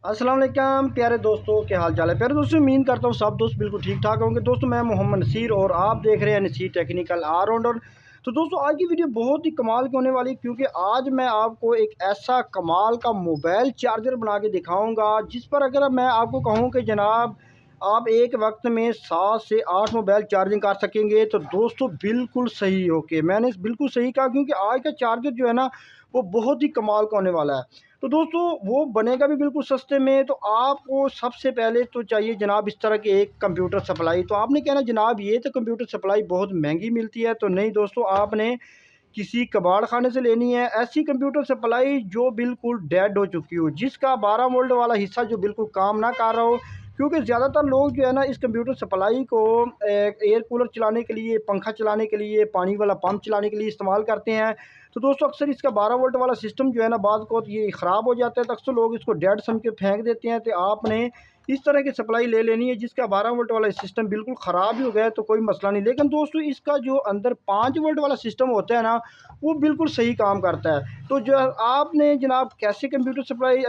अस्सलाम वालेकुम प्यारे दोस्तों, क्या हाल चाल है। प्यारे दोस्तों, उम्मीद करता हूँ सब दोस्त बिल्कुल ठीक ठाक होंगे। दोस्तों मैं मोहम्मद नसीर और आप देख रहे हैं नसीर टेक्निकल ऑलराउंडर। तो दोस्तों आज की वीडियो बहुत ही कमाल की होने वाली है, क्योंकि आज मैं आपको एक ऐसा कमाल का मोबाइल चार्जर बना के दिखाऊंगा जिस पर अगर मैं आपको कहूँ कि जनाब आप एक वक्त में 7 से 8 मोबाइल चार्जिंग कर सकेंगे, तो दोस्तों बिल्कुल सही होके मैंने बिल्कुल सही कहा, क्योंकि आज का चार्जर जो है ना वो बहुत ही कमाल का होने वाला है। तो दोस्तों वो बनेगा भी बिल्कुल सस्ते में। तो आपको सबसे पहले तो चाहिए जनाब इस तरह की एक कंप्यूटर सप्लाई। तो आपने कहना जनाब ये तो कंप्यूटर सप्लाई बहुत महंगी मिलती है। तो नहीं दोस्तों, आपने किसी कबाड़ खाने से लेनी है ऐसी कंप्यूटर सप्लाई जो बिल्कुल डेड हो चुकी हो, जिसका 12 वोल्ट वाला हिस्सा जो बिल्कुल काम ना कर रहा हो। क्योंकि ज़्यादातर लोग जो है ना इस कंप्यूटर सप्लाई को एयर कूलर चलाने के लिए, पंखा चलाने के लिए, पानी वाला पंप चलाने के लिए इस्तेमाल करते हैं। तो दोस्तों अक्सर इसका 12 वोल्ट वाला सिस्टम जो है ना बाद को ये ख़राब हो जाता है, तो अक्सर लोग इसको डेड समझ के फेंक देते हैं। तो आपने इस तरह की सप्लाई ले लेनी है जिसका 12 वोल्ट वाला सिस्टम बिल्कुल ख़राब ही हो गया है तो कोई मसला नहीं। लेकिन दोस्तों इसका जो अंदर 5 वोल्ट वाला सिस्टम होता है ना वो बिल्कुल सही काम करता है। तो जो आपने जनाब कैसे कंप्यूटर सप्लाई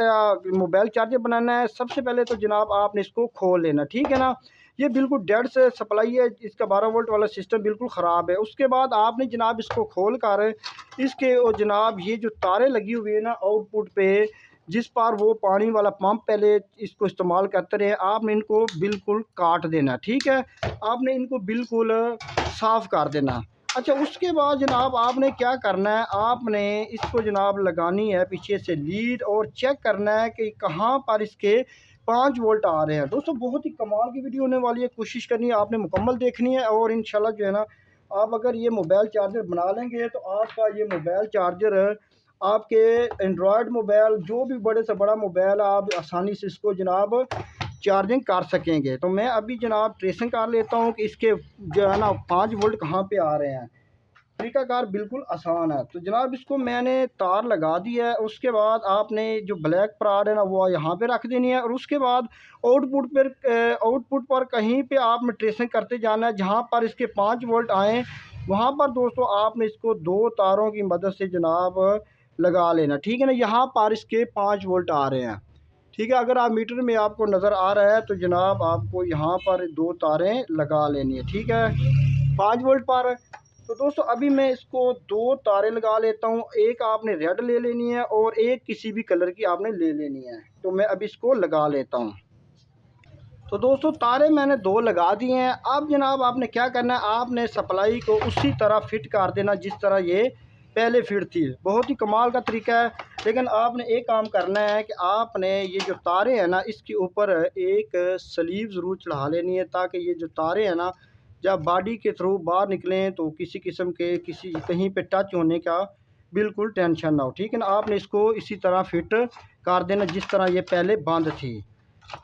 मोबाइल चार्जर बनाना है, सबसे पहले तो जनाब आपने इसको खोल लेना, ठीक है ना। ये बिल्कुल डेड से सप्लाई है, इसका 12 वोल्ट वाला सिस्टम बिल्कुल ख़राब है। उसके बाद आपने जनाब इसको खोल कर इसके और जनाब ये जो तारें लगी हुई है ना आउटपुट पे, जिस पर वो पानी वाला पंप पहले इसको इस्तेमाल करते रहे, आपने इनको बिल्कुल काट देना, ठीक है। आपने इनको बिल्कुल साफ़ कर देना। अच्छा, उसके बाद जनाब आपने क्या करना है, आपने इसको जनाब लगानी है पीछे से लीड और चेक करना है कि कहाँ पर इसके 5 वोल्ट आ रहे हैं। दोस्तों बहुत ही कमाल की वीडियो होने वाली है, कोशिश करनी है आपने मुकम्मल देखनी है। और इंशाल्लाह जो है ना आप अगर ये मोबाइल चार्जर बना लेंगे तो आपका ये मोबाइल चार्जर आपके एंड्रॉयड मोबाइल जो भी बड़े से बड़ा मोबाइल आप आसानी से इसको जनाब चार्जिंग कर सकेंगे। तो मैं अभी जनाब ट्रेसिंग कर लेता हूँ कि इसके जो है ना 5 वोल्ट कहाँ पे आ रहे हैं। तरीकाकार बिल्कुल आसान है। तो जनाब इसको मैंने तार लगा दिया है। उसके बाद आपने जो ब्लैक प्राड है ना वो यहाँ पे रख देनी है, और उसके बाद आउटपुट पर कहीं पे आपने ट्रेसिंग करते जाना है जहाँ पर इसके 5 वोल्ट आएँ। वहाँ पर दोस्तों आपने इसको 2 तारों की मदद से जनाब लगा लेना, ठीक है ना। यहाँ पर इसके 5 वोल्ट आ रहे हैं, ठीक है। अगर आप मीटर में आपको नज़र आ रहा है तो जनाब आपको यहाँ पर 2 तारें लगा लेनी है, ठीक है, 5 वोल्ट पर। तो दोस्तों अभी मैं इसको 2 तारें लगा लेता हूँ। एक आपने रेड ले लेनी है और एक किसी भी कलर की आपने ले लेनी है। तो मैं अभी इसको लगा लेता हूँ। तो दोस्तों तारे मैंने 2 लगा दिए हैं। अब जनाब आपने क्या करना है, आपने सप्लाई को उसी तरह फिट कर देना जिस तरह ये पहले फिट थी। बहुत ही कमाल का तरीका है। लेकिन आपने एक काम करना है कि आपने ये जो तारे हैं ना इसके ऊपर एक स्लीव ज़रूर चढ़ा लेनी है, ताकि ये जो तारे हैं ना जब बॉडी के थ्रू बाहर निकलें तो किसी किस्म के किसी कहीं पे टच होने का बिल्कुल टेंशन ना हो, ठीक है ना। आपने इसको इसी तरह फिट कर देना जिस तरह ये पहले बंद थी।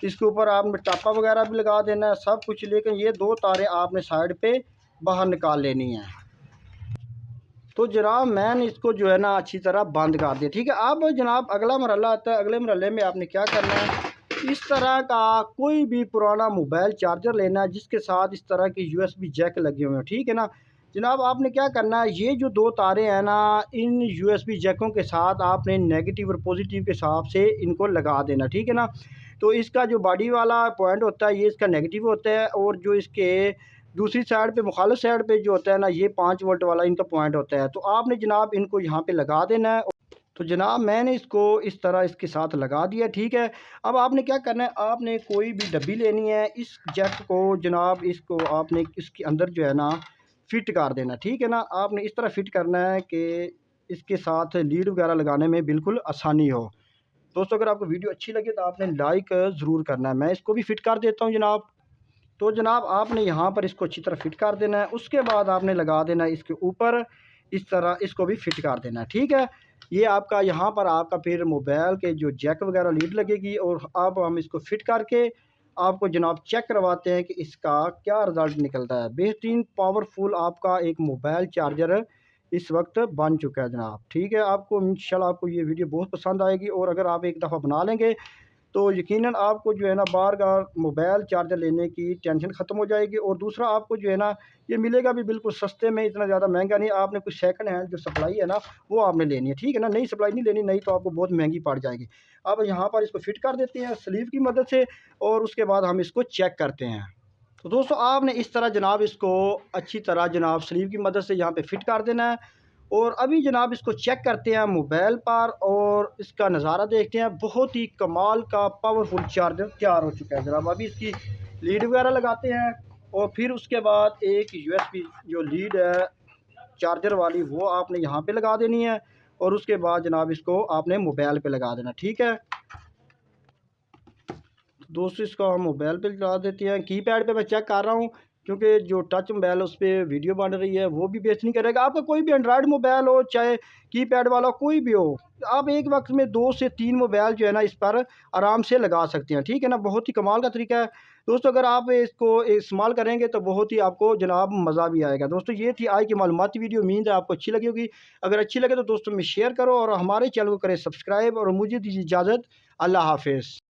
इसके ऊपर आपने टापा वगैरह भी लगा देना है सब कुछ। लेकिन ये 2 तारें आपने साइड पे बाहर निकाल लेनी है। तो जनाब मैंने इसको जो है ना अच्छी तरह बंद कर दिया, ठीक है। अब जनाब अगला मरहला आता है। अगले मरहले में आपने क्या करना है, इस तरह का कोई भी पुराना मोबाइल चार्जर लेना है जिसके साथ इस तरह के यूएसबी जैक लगे हुए हैं, ठीक है ना। जनाब आपने क्या करना है, ये जो 2 तारें हैं ना इन यूएसबी जैकों के साथ आपने नेगेटिव और पॉजिटिव के हिसाब से इनको लगा देना, ठीक है ना। तो इसका जो बॉडी वाला पॉइंट होता है ये इसका नेगेटिव होता है, और जो इसके दूसरी साइड पे मुखालिफ साइड पे जो होता है ना ये 5 वोल्ट वाला इनका पॉइंट होता है। तो आपने जनाब इनको यहाँ पे लगा देना है। तो जनाब मैंने इसको इस तरह इसके साथ लगा दिया, ठीक है। अब आपने क्या करना है, आपने कोई भी डब्बी लेनी है, इस जैक को जनाब इसको आपने इसके अंदर जो है ना फिट कर देना, ठीक है ना। आपने इस तरह फिट करना है कि इसके साथ लीड वगैरह लगाने में बिल्कुल आसानी हो। दोस्तों अगर आपको वीडियो अच्छी लगे तो आपने लाइक ज़रूर करना है। मैं इसको भी फिट कर देता हूँ जनाब। तो जनाब आपने यहाँ पर इसको अच्छी तरह फिट कर देना है। उसके बाद आपने लगा देना है इसके ऊपर इस तरह इसको भी फिट कर देना है, ठीक है। ये आपका यहाँ पर आपका फिर मोबाइल के जो जैक वगैरह लीड लगेगी। और अब हम इसको फिट करके आपको जनाब चेक करवाते हैं कि इसका क्या रिज़ल्ट निकलता है। बेहतरीन पावरफुल आपका एक मोबाइल चार्जर इस वक्त बन चुका है जनाब, ठीक है। आपको इंशाल्लाह आपको ये वीडियो बहुत पसंद आएगी, और अगर आप एक दफ़ा बना लेंगे तो यकीनन आपको जो है ना बार बार मोबाइल चार्जर लेने की टेंशन ख़त्म हो जाएगी। और दूसरा आपको जो है ना ये मिलेगा भी बिल्कुल सस्ते में, इतना ज़्यादा महंगा नहीं। आपने कुछ सेकंड हैंड जो सप्लाई है ना वो आपने लेनी है, ठीक है ना, नई सप्लाई नहीं लेनी, नई तो आपको बहुत महंगी पड़ जाएगी। अब यहाँ पर इसको फिट कर देते हैं स्लीव की मदद से और उसके बाद हम इसको चेक करते हैं। तो दोस्तों आपने इस तरह जनाब इसको अच्छी तरह जनाब स्लीव की मदद से यहाँ पे फिट कर देना है। और अभी जनाब इसको चेक करते हैं मोबाइल पर और इसका नज़ारा देखते हैं। बहुत ही कमाल का पावरफुल चार्जर तैयार हो चुका है जनाब। अभी इसकी लीड वगैरह लगाते हैं और फिर उसके बाद एक यूएसबी जो लीड है चार्जर वाली वो आपने यहाँ पे लगा देनी है और उसके बाद जनाब इसको आपने मोबाइल पे लगा देना, ठीक है। दोस्तों इसको हम मोबाइल पे लगा देते हैं। कीपैड पे मैं चेक कर रहा हूँ क्योंकि जो टच मोबाइल उस पर वीडियो बन रही है वो भी बेस्ट नहीं करेगा। आपका कोई भी एंड्रॉयड मोबाइल हो चाहे कीपैड वाला कोई भी हो, आप एक वक्त में 2 से 3 मोबाइल जो है ना इस पर आराम से लगा सकते हैं, ठीक है ना। बहुत ही कमाल का तरीका है दोस्तों। अगर आप इसको इस्तेमाल करेंगे तो बहुत ही आपको जनाब मज़ा भी आएगा। दोस्तों ये थी आज की मालूमाती वीडियो, उम्मीद है आपको अच्छी लगी होगी। अगर अच्छी लगे तो दोस्तों में शेयर करो और हमारे चैनल को करें सब्सक्राइब और मुझे दीजिए इजाज़त। अल्लाह हाफिज़।